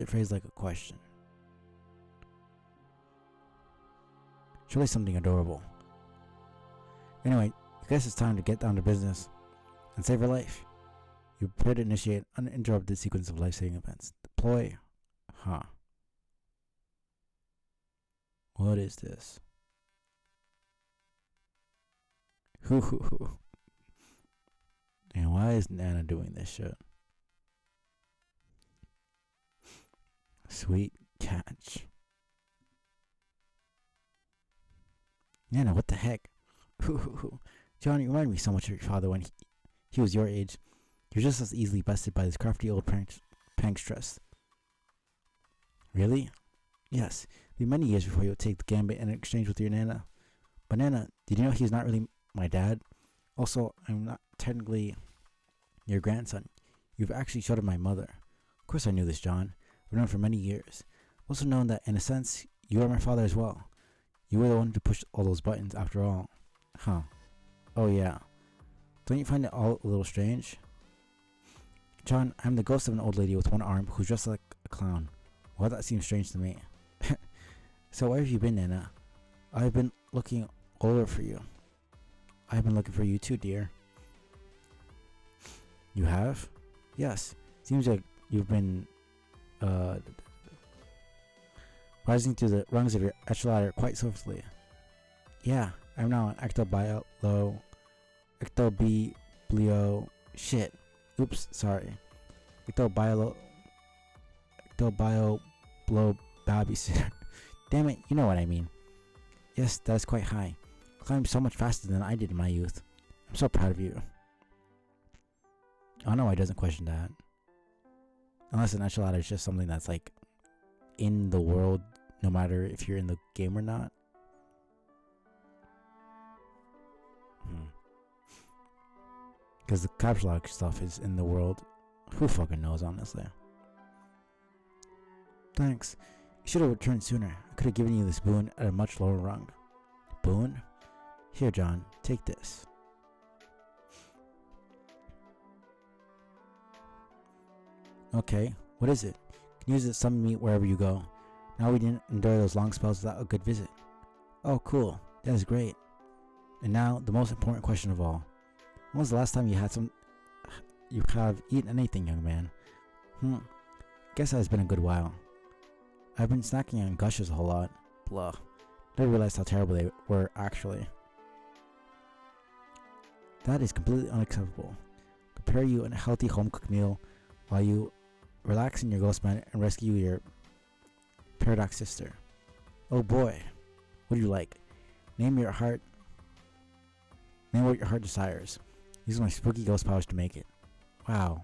phrased like a question. Surely something adorable. Anyway, I guess it's time to get down to business and save her life. You prepare to initiate an uninterrupted sequence of life-saving events. Deploy. Huh. What is this? Hoo. And why is Nana doing this shit? Sweet catch. Nana, what the heck? John, you remind me so much of your father when he was your age. You're just as easily bested by this crafty old prankstress. Really? Yes. It'll be many years before you'll take the gambit in exchange with your Nana. But Nana, did you know he's not really my dad? Also, I'm not technically your grandson. You've actually showed him my mother. Of course I knew this, John. I've known for many years. I've also known that, in a sense, you are my father as well. You were the one who pushed all those buttons, after all. Huh. Oh yeah. Don't you find it all a little strange? John, I'm the ghost of an old lady with one arm who's dressed like a clown. Well, that seems strange to me. So where have you been, Nana? I've been looking all over for you. I've been looking for you too, dear. You have? Yes. Seems like you've been rising through the rungs of your ladder quite swiftly. Yeah, I'm now an ectobiblio. Shit. Oops, sorry. Ectobio blow babysitter. Damn it, you know what I mean. Yes, that is quite high. Climbed so much faster than I did in my youth. I'm so proud of you. I don't know why he doesn't question that. Unless an enchilada is just something that's like in the world, no matter if you're in the game or not. Because the caps lock stuff is in the world. Who fucking knows, honestly. Thanks. You should have returned sooner. I could have given you this boon at a much lower rung. Boon? Here, John. Take this. Okay. What is it? You can use it to summon me wherever you go. Now we didn't endure those long spells without a good visit. Oh, cool. That is great. And now, the most important question of all. When was the last time you have eaten anything, young man? Guess that has been a good while. I've been snacking on gushes a whole lot. Blah. Never realized how terrible they were, actually. That is completely unacceptable. Prepare you a healthy home-cooked meal while you relax in your ghost bed and rescue your paradox sister. Oh boy. What do you like? Name what your heart desires. Use my spooky ghost powers to make it. Wow.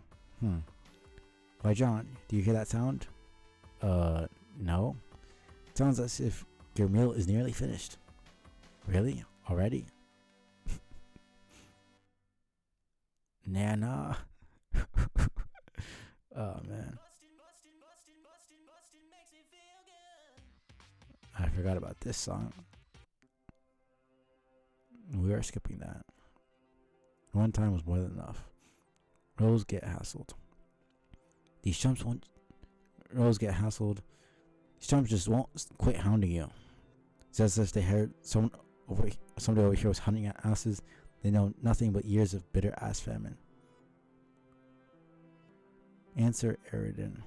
Why, John, do you hear that sound? No. It sounds as if your meal is nearly finished. Really? Already? Nana. Oh, man. I forgot about this song. We are skipping that. One time was more than enough. Rose get hassled. These chumps just won't quit hounding you. It's as if they heard somebody over here was hunting at asses. They know nothing but years of bitter ass famine. Answer Eridan.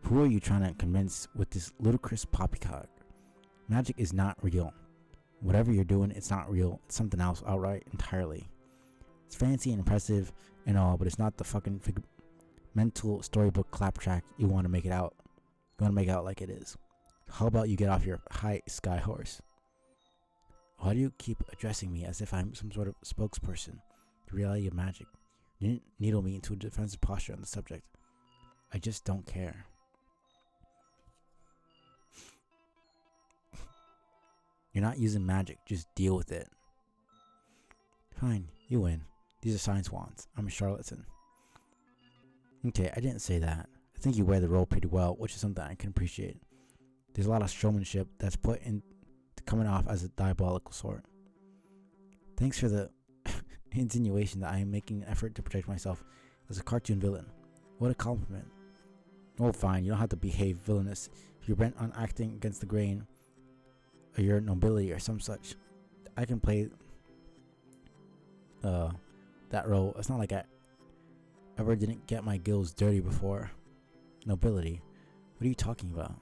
Who are you trying to convince with this ludicrous poppycock? Magic is not real. Whatever you're doing, it's not real. It's something else outright entirely. It's fancy and impressive and all, but it's not the fucking mental storybook claptrap you want to make it out. You want to make it out like it is. How about you get off your high sky horse? Why do you keep addressing me as if I'm some sort of spokesperson? The reality of magic. You didn't needle me into a defensive posture on the subject. I just don't care. You're not using magic, just deal with it. Fine, you win. These are science wands. I'm a charlatan. Okay, I didn't say that. I think you wear the role pretty well, which is something I can appreciate. There's a lot of showmanship that's put into coming off as a diabolical sort. Thanks for the insinuation that I am making an effort to project myself as a cartoon villain. What a compliment. Oh, fine, you don't have to behave villainous. If you're bent on acting against the grain, or your nobility or some such, I can play that role. It's not like I ever didn't get my gills dirty before. Nobility? What are you talking about?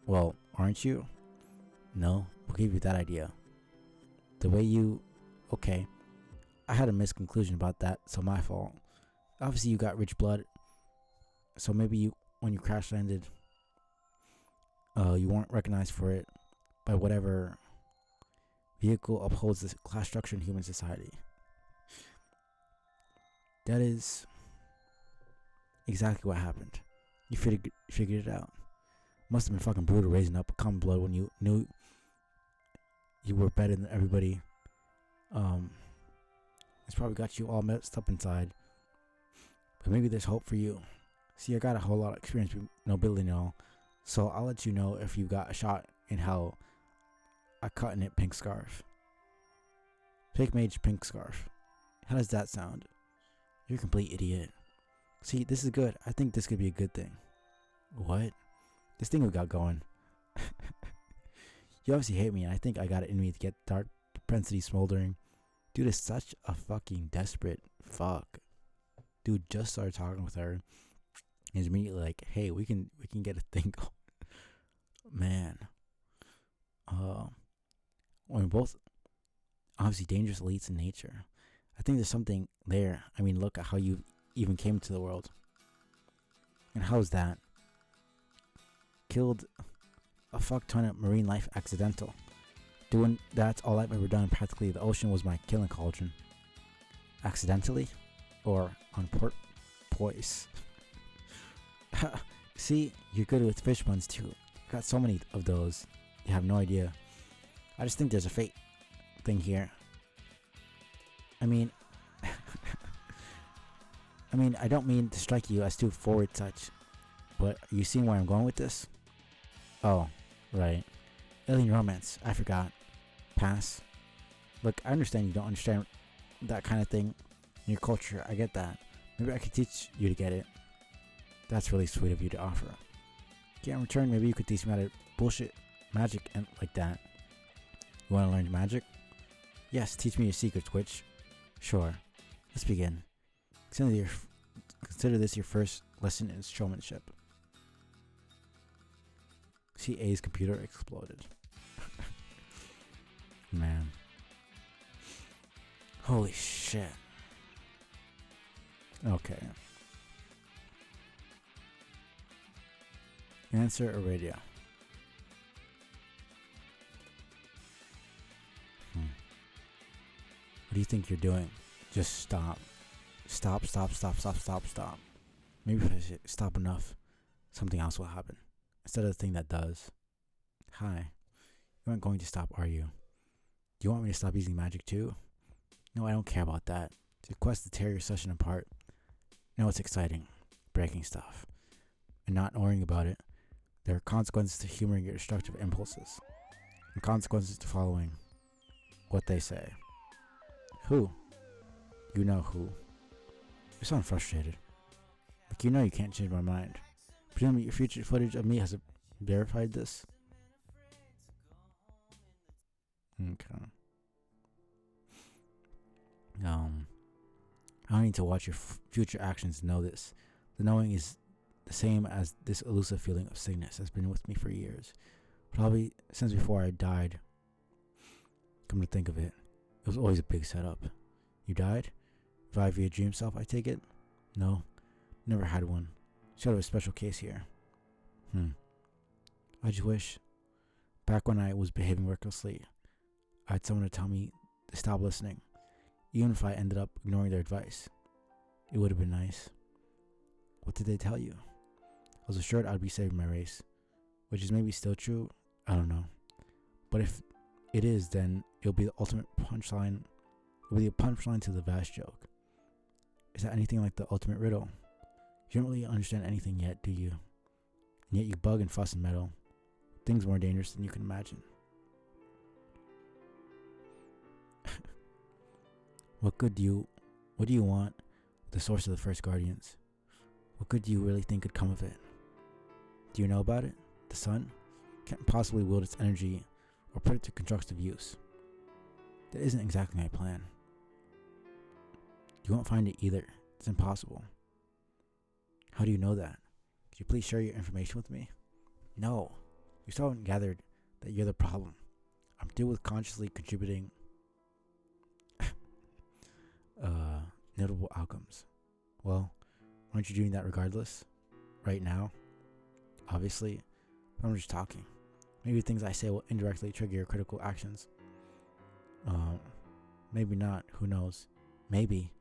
Well, aren't you? No, we'll give you that idea. The way you... Okay, I had a misconclusion about that, so my fault. Obviously you got rich blood, so maybe you, when you crash landed, you weren't recognized for it by whatever vehicle upholds this class structure in human society. That is exactly what happened. You figured it out. Must have been fucking brutal raising up common blood when you knew you were better than everybody. It's probably got you all messed up inside. But maybe there's hope for you. See, I got a whole lot of experience with nobility and all, so I'll let you know if you got a shot in hell. A cut-knit pink scarf. Fake mage pink scarf. How does that sound? You're a complete idiot. See, this is good. I think this could be a good thing. What? This thing we got going. You obviously hate me, and I think I got it in me to get dark propensity smoldering. Dude is such a fucking desperate fuck. Dude just started talking with her. He's immediately like, hey, we can get a thing going. Man. We're both obviously dangerous elites in nature. I think there's something there. I mean, look at how you even came to the world. And how's that? Killed a fuck ton of marine life accidental. Doing that's all I've ever done. Practically, the ocean was my killing cauldron. Accidentally? Or on poise? See, you're good with fish puns too. Got so many of those. You have no idea. I just think there's a fate thing here. I mean, I don't mean to strike you as too forward such, but are you seeing where I'm going with this? Oh, right. Alien romance. I forgot. Pass. Look, I understand you don't understand that kind of thing in your culture. I get that. Maybe I could teach you to get it. That's really sweet of you to offer. Yeah, in return, maybe you could teach me how to bullshit magic and like that. You want to learn magic? Yes, teach me your secrets, witch. Sure. Let's begin. Consider this your first lesson in showmanship. See, A's computer exploded. Man. Holy shit. Okay. Answer a radio. What do you think you're doing? Just stop. Stop. Maybe if I say stop enough, something else will happen. Instead of the thing that does. Hi. You aren't going to stop, are you? Do you want me to stop using magic too? No, I don't care about that. It's a quest to tear your session apart. No, it's exciting. Breaking stuff. And not worrying about it. There are consequences to humoring your destructive impulses. And consequences to following what they say. Who? You know who. You sound frustrated. Like you know you can't change my mind. Presumably your future footage of me has verified this. Okay. I don't need to watch your future actions to know this. The knowing is the same as this elusive feeling of sickness that's been with me for years. Probably since before I died. Come to think of it, it was always a big setup. You died? Revived via dream self, I take it? No, never had one. Sort of a special case here. I just wish, back when I was behaving recklessly, I had someone to tell me to stop listening. Even if I ended up ignoring their advice. It would have been nice. What did they tell you? I was assured I'd be saving my race. Which is maybe still true, I don't know. But if it is, then it'll be the ultimate punchline. It'll be a punchline to the vast joke. Is that anything like the ultimate riddle? You don't really understand anything yet, do you? And yet you bug and fuss and meddle. Things more dangerous than you can imagine. What do you want with the source of the first Guardians? What good do you really think could come of it? Do you know about it? The sun can't possibly wield its energy or put it to constructive use. That isn't exactly my plan. You won't find it either. It's impossible. How do you know that? Could you please share your information with me? No. You still haven't gathered that you're the problem. I'm through with consciously contributing notable outcomes. Well, aren't you doing that regardless? Right now? Obviously. I'm just talking. Maybe things I say will indirectly trigger your critical actions. Maybe not. Who knows? Maybe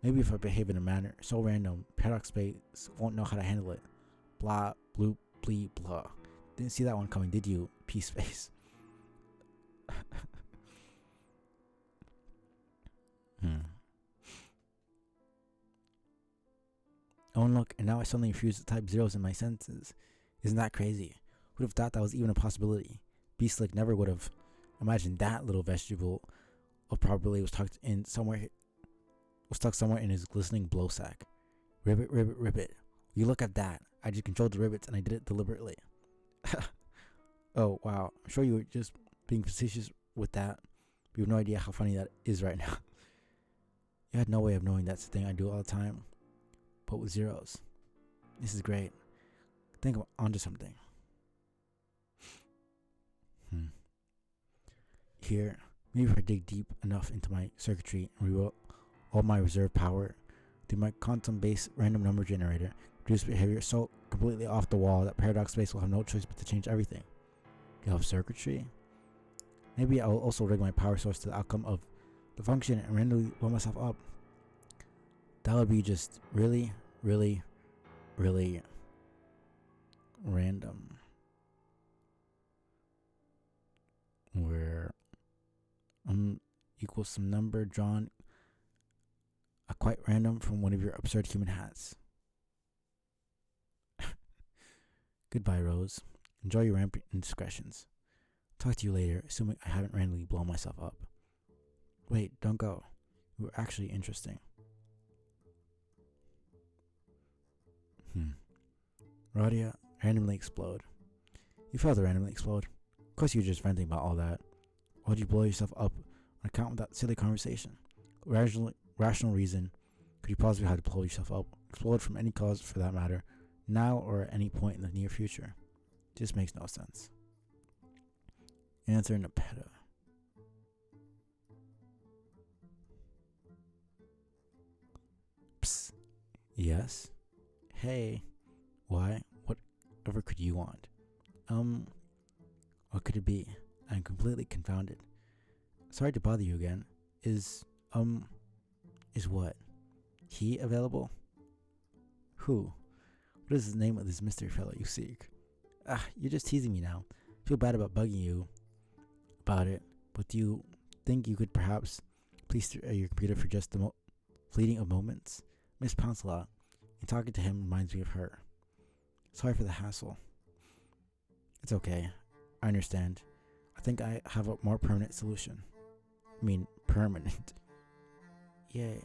if I behave in a manner so random, Paradox Space won't know how to handle it. Blah, bloop, blee, blah. Didn't see that one coming, did you? Peace face. Oh, and look, and now I suddenly refuse to type zeros in my sentences. Isn't that crazy? Would have thought that was even a possibility. Beastlick never would have imagined that little vegetable of probability was tucked somewhere in his glistening blow sack. Ribbit, ribbit, ribbit. You look at that. I just controlled the ribbits and I did it deliberately. Oh, wow. I'm sure you were just being facetious with that. But you have no idea how funny that is right now. You had no way of knowing that's the thing I do all the time. But with zeros. This is great. I think I'm onto something. Here, maybe if I dig deep enough into my circuitry and reroute all my reserve power through my quantum-based random number generator, produce behavior so completely off the wall that Paradox Space will have no choice but to change everything. You have circuitry? Maybe I will also rig my power source to the outcome of the function and randomly blow myself up. That would be just really, really, really random. Where equals some number drawn quite random from one of your absurd human hats. Goodbye, Rose. Enjoy your rampant indiscretions. Talk to you later, assuming I haven't randomly blown myself up. Wait, don't go. You were actually interesting. Radia, randomly explode. You failed to randomly explode. Of course you were just venting about all that. Why'd you blow yourself up on account of that silly conversation? Rational reason could you possibly have to blow yourself up, explode from any cause for that matter, now or at any point in the near future? Just makes no sense. Answer Nepeta. Psst. Yes? Hey. Why? Whatever could you want? What could it be? I'm completely confounded. Sorry to bother you again. Is what? He available? Who? What is the name of this mystery fellow you seek? You're just teasing me now. I feel bad about bugging you about it, but do you think you could perhaps please your computer for just the fleeting of moments? Miss Poncelot, and talking to him reminds me of her. Sorry for the hassle. It's okay. I understand. I think I have a more permanent solution. I mean, permanent. Yay.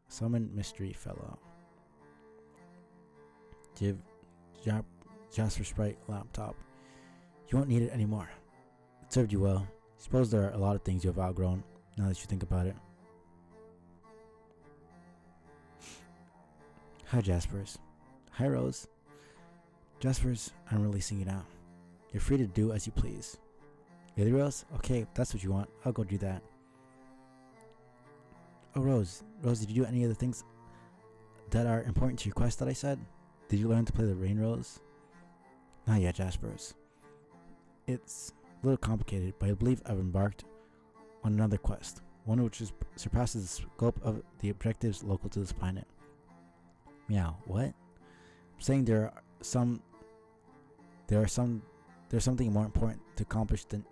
Summon mystery fellow. Give Jasper Sprite laptop. You won't need it anymore. It served you well. Suppose there are a lot of things you have outgrown, now that you think about it. Hi, Jaspers. Hi, Rose. Jaspers, I'm releasing you now. You're free to do as you please. Really, Rose? Okay, if that's what you want, I'll go do that. Oh, Rose, did you do any of the things that are important to your quest that I said? Did you learn to play the Rain Rose? Not yet, Jaspers. It's a little complicated, but I believe I've embarked on another quest, one which surpasses the scope of the objectives local to this planet. Meow, what? I'm saying there's something more important to accomplish than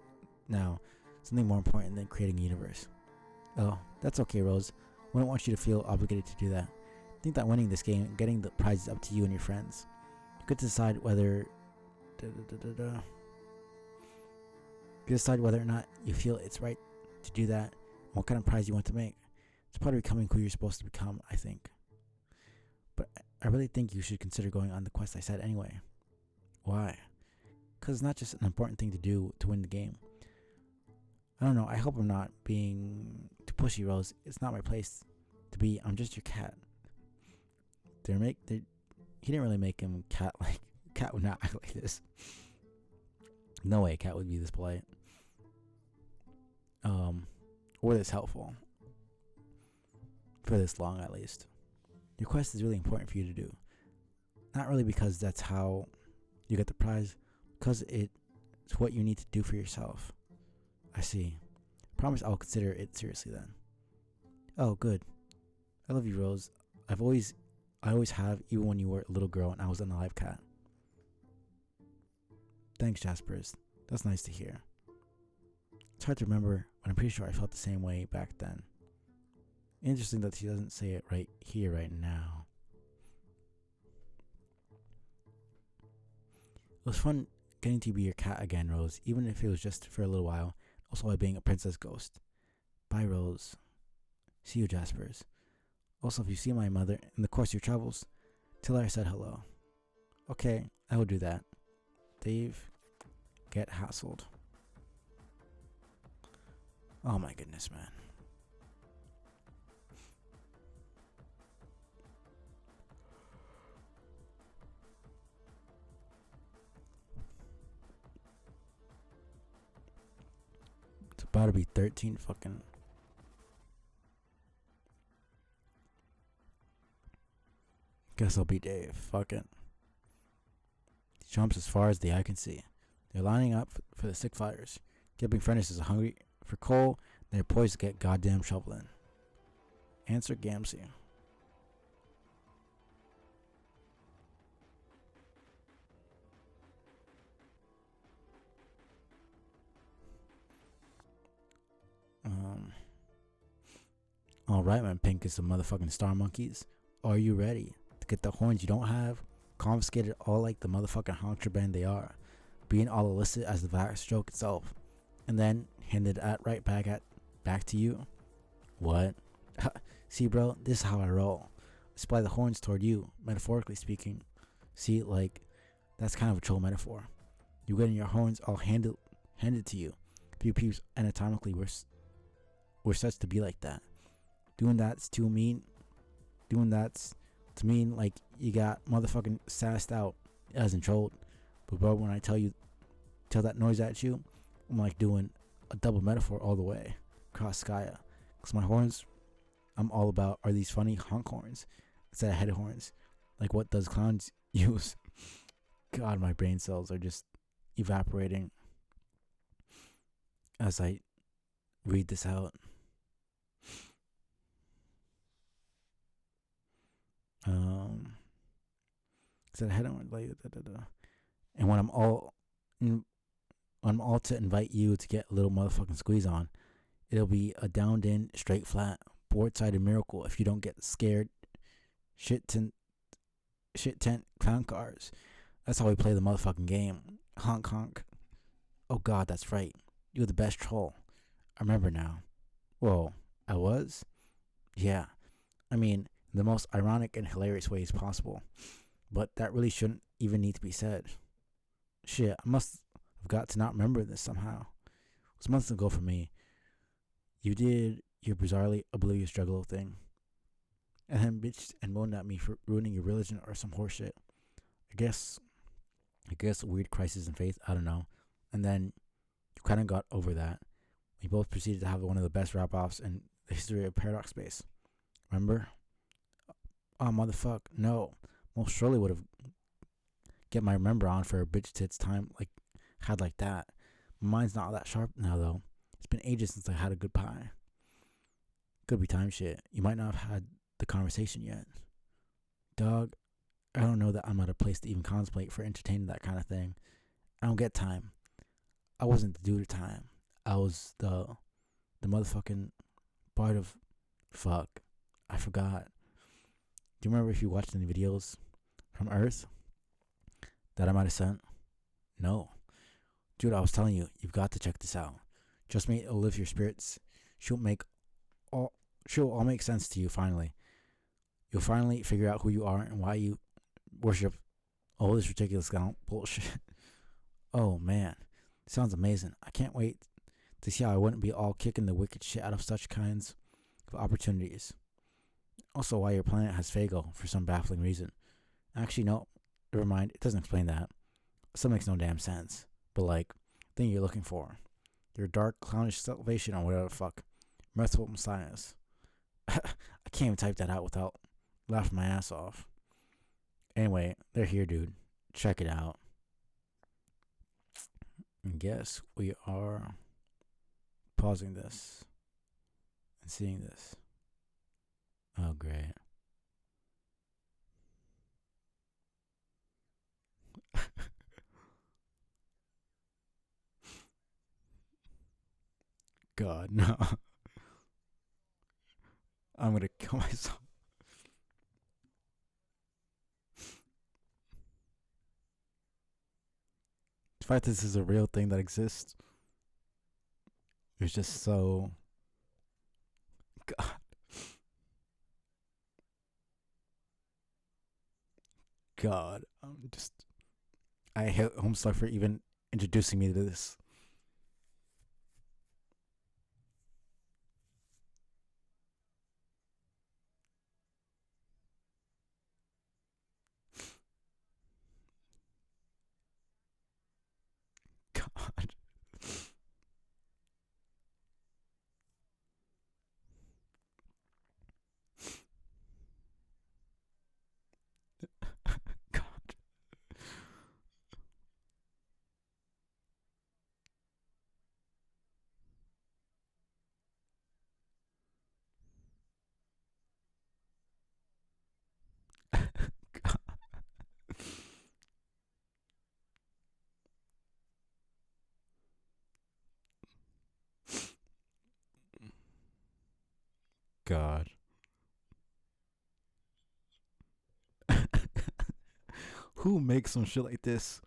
now, something more important than creating a universe. Oh, that's okay, Rose. I wouldn't want you to feel obligated to do that. I think that winning this game and getting the prize is up to you and your friends. You get to decide whether or not you feel it's right to do that, and what kind of prize you want to make. It's part of becoming who you're supposed to become, I think. But I really think you should consider going on the quest I said anyway. Why? Because it's not just an important thing to do to win the game. I don't know. I hope I'm not being too pushy, Rose. It's not my place to be. I'm just your cat. He didn't really make him cat like. Cat would not act like this. No way, a cat would be this polite. Or this helpful. For this long, at least. Your quest is really important for you to do. Not really because that's how you get the prize, because it's what you need to do for yourself. I see. Promise I'll consider it seriously then. Oh, good. I love you, Rose. I always have, even when you were a little girl and I was an alive cat. Thanks, Jaspers. That's nice to hear. It's hard to remember, but I'm pretty sure I felt the same way back then. Interesting that she doesn't say it right here, right now. It was fun getting to be your cat again, Rose, even if it was just for a little while, also by being a princess ghost. Bye, Rose. See you, Jaspers. Also, if you see my mother in the course of your travels, tell her I said hello. Okay, I will do that. Dave, get hassled. Oh my goodness, man. It's about to be 13 fucking... Guess I'll be Dave. Fuck it. He jumps as far as the eye can see. They're lining up for the sick fires. Gaping furnaces are hungry for coal. They're poised to get goddamn shoveling. Answer Gamsey. Alright, my pinkest of motherfucking star monkeys. Are you ready to get the horns you don't have? Confiscated all like the motherfucking honker band they are. Being all illicit as the vax stroke itself. And then handed right back to you? What? See, bro, this is how I roll. I supply the horns toward you, metaphorically speaking. See, like, that's kind of a troll metaphor. You getting your horns all handed to you. Few peeps anatomically were such to be like that. Doing that's too mean. Doing that's to mean like you got motherfucking sassed out as in trolled. But bro, when I tell that noise at you, I'm like doing a double metaphor all the way across Skya. Cause my horns, I'm all about are these funny honk horns instead of head horns. Like what does clowns use? God, my brain cells are just evaporating as I read this out. Instead of head horns, like and when I'm all to invite you to get a little motherfucking squeeze on, it'll be a downed in, straight flat, board-sided miracle if you don't get scared shit tent clown cars. That's how we play the motherfucking game. Honk honk. Oh god, that's right. You're the best troll. I remember now. Whoa, I was? Yeah. I mean, in the most ironic and hilarious ways possible. But that really shouldn't even need to be said. Shit, I must have got to not remember this somehow. It was months ago for me. You did your bizarrely oblivious juggalo thing. And then bitched and moaned at me for ruining your religion or some horseshit. I guess a weird crisis in faith, I don't know. And then you kind of got over that. We both proceeded to have one of the best rap-offs in the history of Paradox Space. Remember? Oh, motherfuck, no. Most surely would have get my remember on for a bitch tits time had like that. My mind's not that sharp now though. It's been ages since I had a good pie. Could be time shit. You might not have had the conversation yet. Dog, I don't know that I'm at a place to even contemplate for entertaining that kind of thing. I don't get time. I wasn't the dude of time. I was the motherfucking part of fuck. I forgot. Do you remember if you watched any videos from Earth that I might have sent? No. Dude, I was telling you, you've got to check this out. Trust me, it'll lift your spirits. She'll all make sense to you finally. You'll finally figure out who you are and why you worship All this ridiculous bullshit. Oh man, sounds amazing. I can't wait to see how I wouldn't be all kicking the wicked shit out of such kinds of opportunities. Also, why your planet has Fago for some baffling reason. Actually, no, never mind. It doesn't explain that. Still makes no damn sense. But like, thing you're looking for, your dark clownish salvation or whatever the fuck, merciful messiahs. I can't even type that out without laughing my ass off. Anyway, they're here, dude. Check it out. And guess we are pausing this and seeing this. Oh, great. God, no. I'm gonna kill myself. The fact that this is a real thing that exists is just so. God. God. I'm just. I hate Homestuck for even introducing me to this. God. God. God. God. Who makes some shit like this?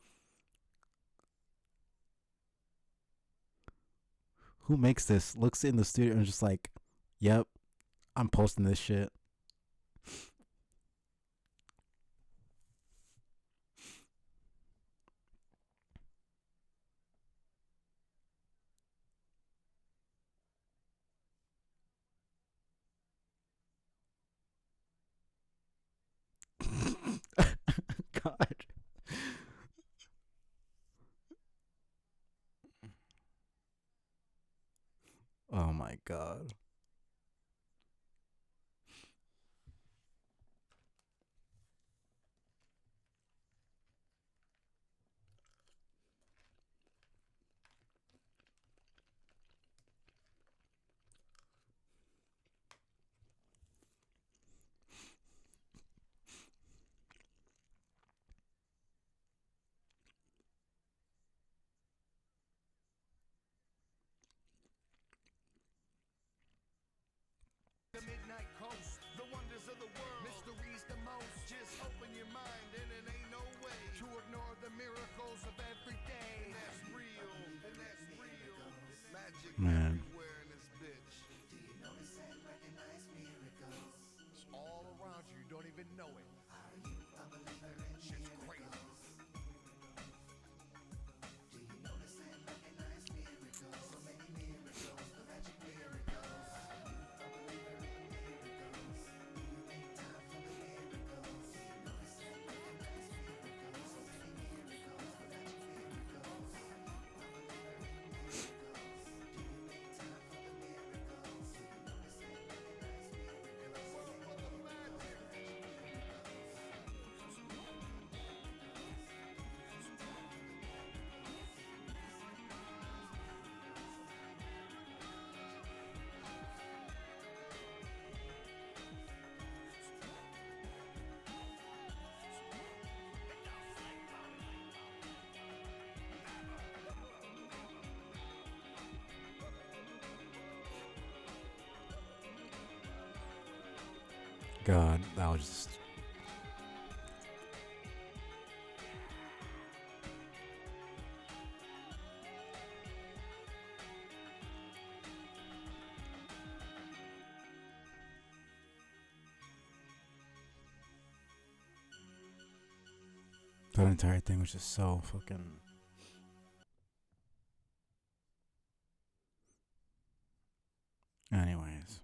Who makes this? Looks in the studio and just like, yep, I'm posting this shit. God. Oh my god. The midnight coast, the wonders of the world, mysteries the most. Just open your mind and it ain't no way to ignore the miracles of every day. And that's real, and that's real. Magic Man. everywhere in this bitch. Do you notice and recognize miracles? It's all around you, you don't even know it. Are you a believer in shit's crazy? Do you notice and recognize miracles? So many miracles, the magic miracles. God, that was just. That entire thing was just so fucking. Anyways,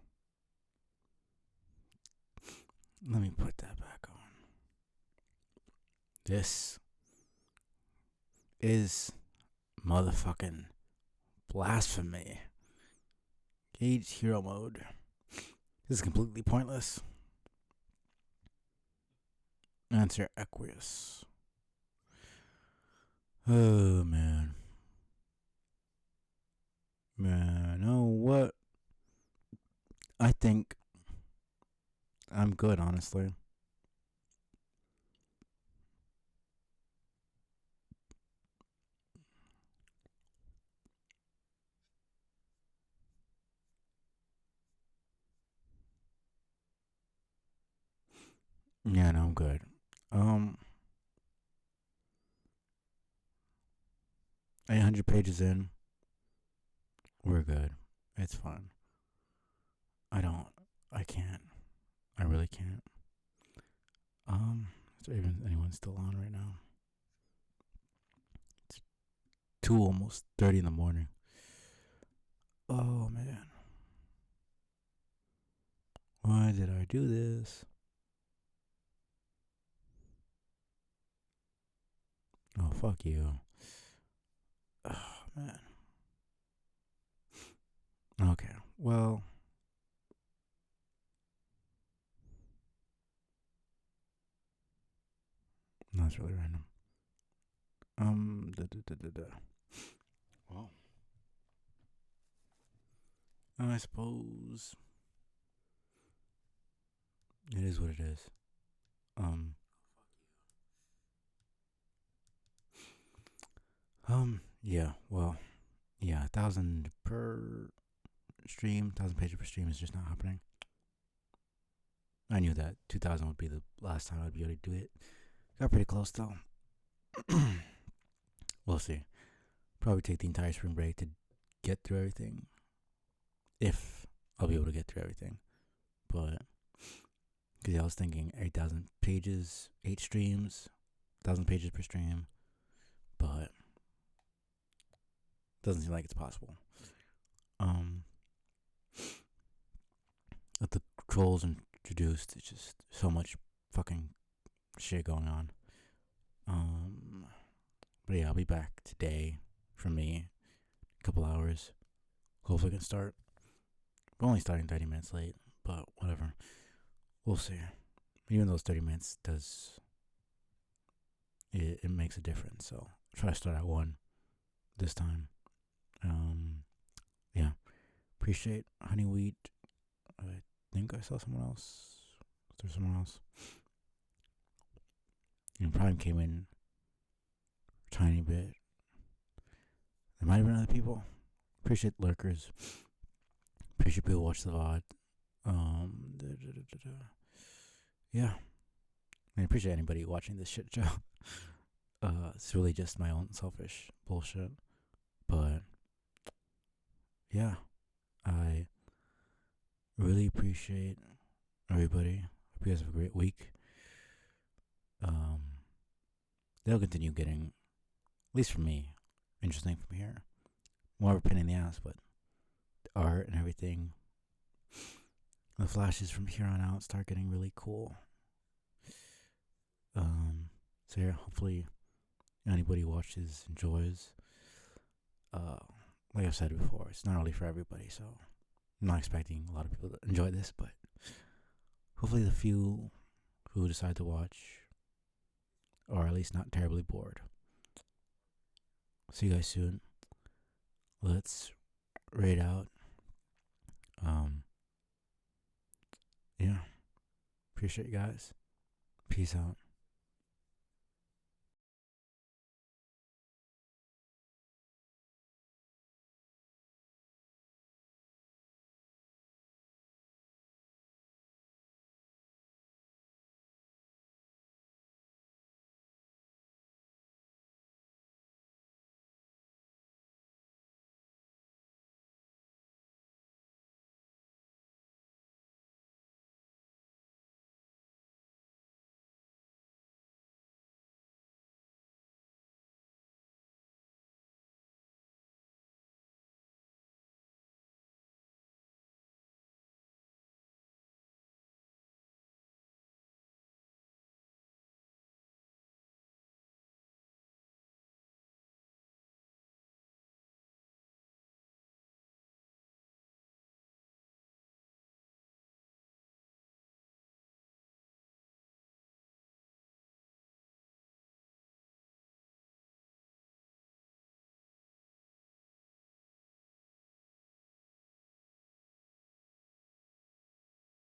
let me put that back on. This is motherfucking blasphemy. Engage hero mode. This is completely pointless. Answer aqueous. Oh man. Man, oh what? I think I'm good, honestly. Yeah, no, I'm good. 800 pages in. We're good. It's fine. I don't. I can't. I really can't. Is even anyone still on right now? It's 2 almost 30 in the morning. Oh man. Why did I do this? Oh fuck you. Oh man. Okay. Well, that's really random. Da, da, da, da, da. Well, I suppose it is what it is. Yeah. Well, yeah. 1,000 per stream, 1,000 pages per stream is just not happening. I knew that 2,000 would be the last time I'd be able to do it. Got pretty close though. We'll see. Probably take the entire spring break to get through everything. If I'll be able to get through everything. But, because I was thinking 8,000 pages, 8 streams, 1,000 pages per stream. But, doesn't seem like it's possible. With the trolls introduced, it's just so much fucking shit going on. But yeah, I'll be back today for me. A couple hours. Hopefully I can start. We're only starting 30 minutes late, but whatever. We'll see. Even those 30 minutes does it makes a difference. So I'll try to start at 1 this time. Yeah. Appreciate Honey Wheat. I think I saw someone else. Was there someone else? Prime came in a tiny bit. There might have been other people. Appreciate lurkers. Appreciate people who watch the VOD. Yeah. I appreciate anybody watching this shit show. It's really just my own selfish bullshit. But yeah, I really appreciate everybody. Hope you guys have a great week. They'll continue getting, at least for me, interesting from here. More of a pain in the ass, but the art and everything, the flashes from here on out start getting really cool. So yeah, hopefully anybody who watches enjoys. Like I've said before, it's not really for everybody, so I'm not expecting a lot of people to enjoy this, but hopefully the few who decide to watch are at least not terribly bored. See you guys soon. Let's raid out. Yeah. Appreciate you guys. Peace out.